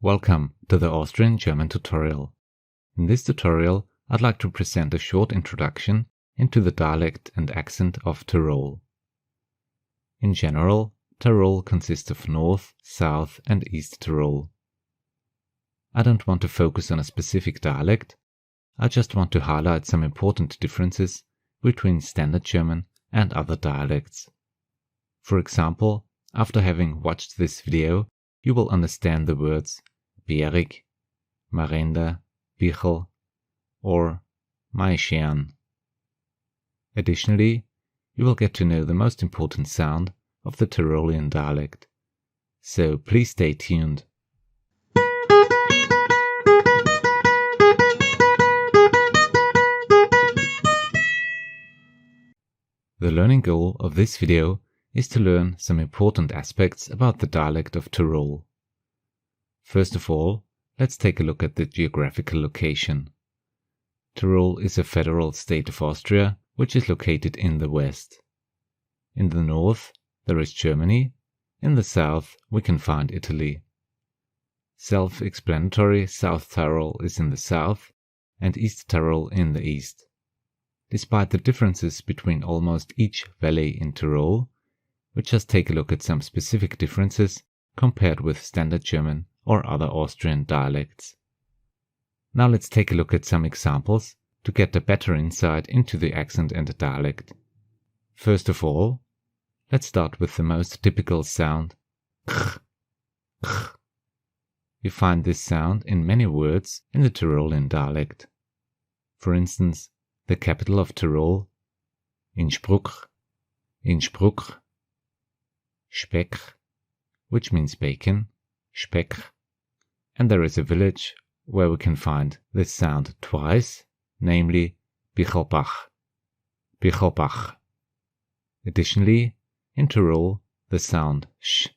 Welcome to the Austrian German tutorial. In this tutorial, I'd like to present a short introduction into the dialect and accent of Tyrol. In general, Tyrol consists of North, South and East Tyrol. I don't want to focus on a specific dialect, I just want to highlight some important differences between Standard German and other dialects. For example, after having watched this video, you will understand the words bärig, Marenda, Bichl, or schean. Additionally, you will get to know the most important sound of the Tyrolian dialect. So please stay tuned. The learning goal of this video is to learn some important aspects about the dialect of Tyrol. First of all, let's take a look at the geographical location. Tyrol is a federal state of Austria, which is located in the west. In the north, there is Germany. In the south, we can find Italy. Self-explanatory, South Tyrol is in the south and East Tyrol in the east. Despite the differences between almost each valley in Tyrol, we just take a look at some specific differences compared with Standard German or other Austrian dialects. Now let's take a look at some examples to get a better insight into the accent and the dialect. First of all, let's start with the most typical sound, kh, kh. You find this sound in many words in the Tyrolian dialect. For instance, the capital of Tyrol, Innsbruck, Speck, which means bacon, Speck, and there is a village where we can find this sound twice, namely Bichl. Additionally, in Tyrol, the sound sh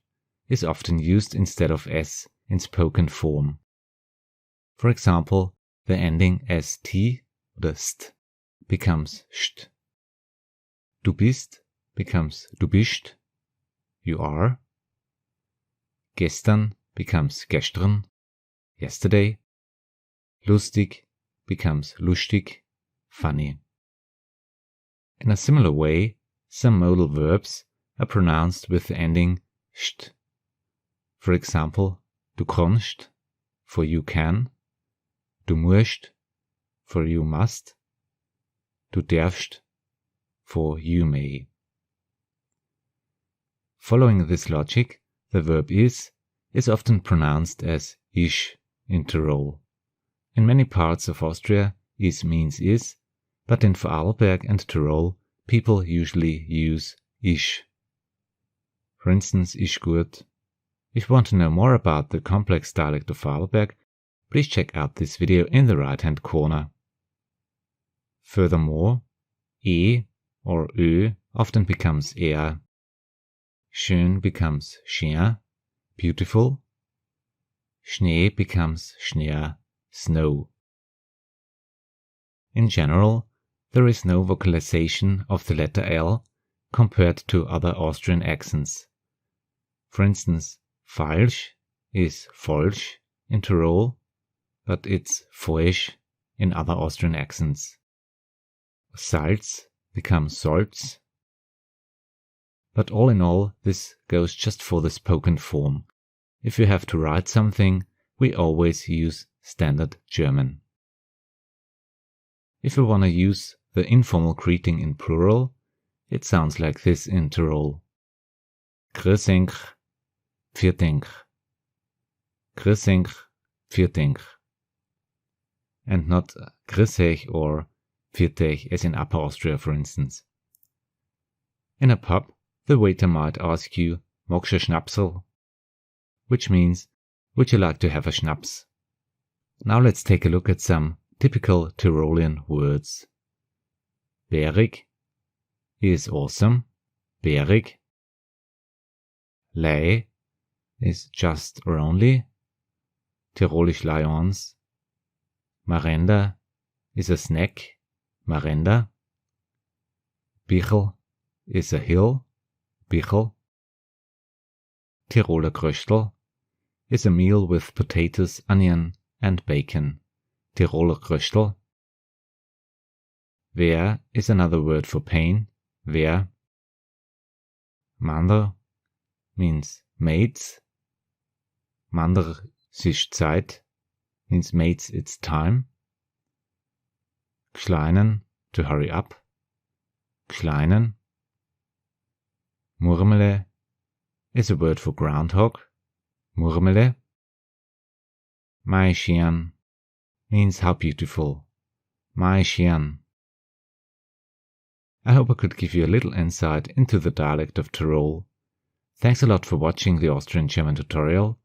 is often used instead of s in spoken form. For example, the ending st or st becomes st. Du bist becomes du bist, you are. Gestern becomes gestern, yesterday. Lustig becomes lustig, funny. In a similar way, some modal verbs are pronounced with the ending st. For example, du kannst, for you can, du musst, for you must, du darfst, for you may. Following this logic, the verb is often pronounced as isch in Tyrol. In many parts of Austria, is means is, but in Vorarlberg and Tyrol, people usually use isch. For instance, isch gut. If you want to know more about the complex dialect of Vorarlberg, please check out this video in the right-hand corner. Furthermore, e or ö often becomes er. Schön becomes schean, beautiful. Schnee becomes schneer, snow. In general, there is no vocalization of the letter L compared to other Austrian accents. For instance, falsch is falsch in Tyrol, but it's falsch in other Austrian accents. Salz becomes Salz. But all in all, this goes just for the spoken form. If you have to write something, we always use Standard German. If we want to use the informal greeting in plural, it sounds like this in Tyrol. Grüß euch, pfiat euch. Grüß euch, pfiat euch. And not grüß euch or pfiat euch as in Upper Austria, for instance. In a pub, the waiter might ask you, magst du Schnapsel? Which means, would you like to have a schnapps? Now let's take a look at some typical Tyrolean words. Bärig is awesome, bärig. Lei is just or only, Tirolisch Lions. Marenda is a snack, Marenda. Bichl is a hill, Bichl. Tiroler Kröstel is a meal with potatoes, onion and bacon. Tiroler Kröstel. Wer is another word for pain. Wer. Mander means mates. Mander sich Zeit means mates it's time. Kleinen, to hurry up. Kleinen. Murmele is a word for groundhog. Murmele. My schean means how beautiful. My schean. I hope I could give you a little insight into the dialect of Tyrol. Thanks a lot for watching the Austrian German tutorial.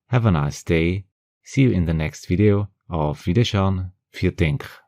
Have a nice day. See you in the next video. Auf Wiederschauen. Vielen Dank.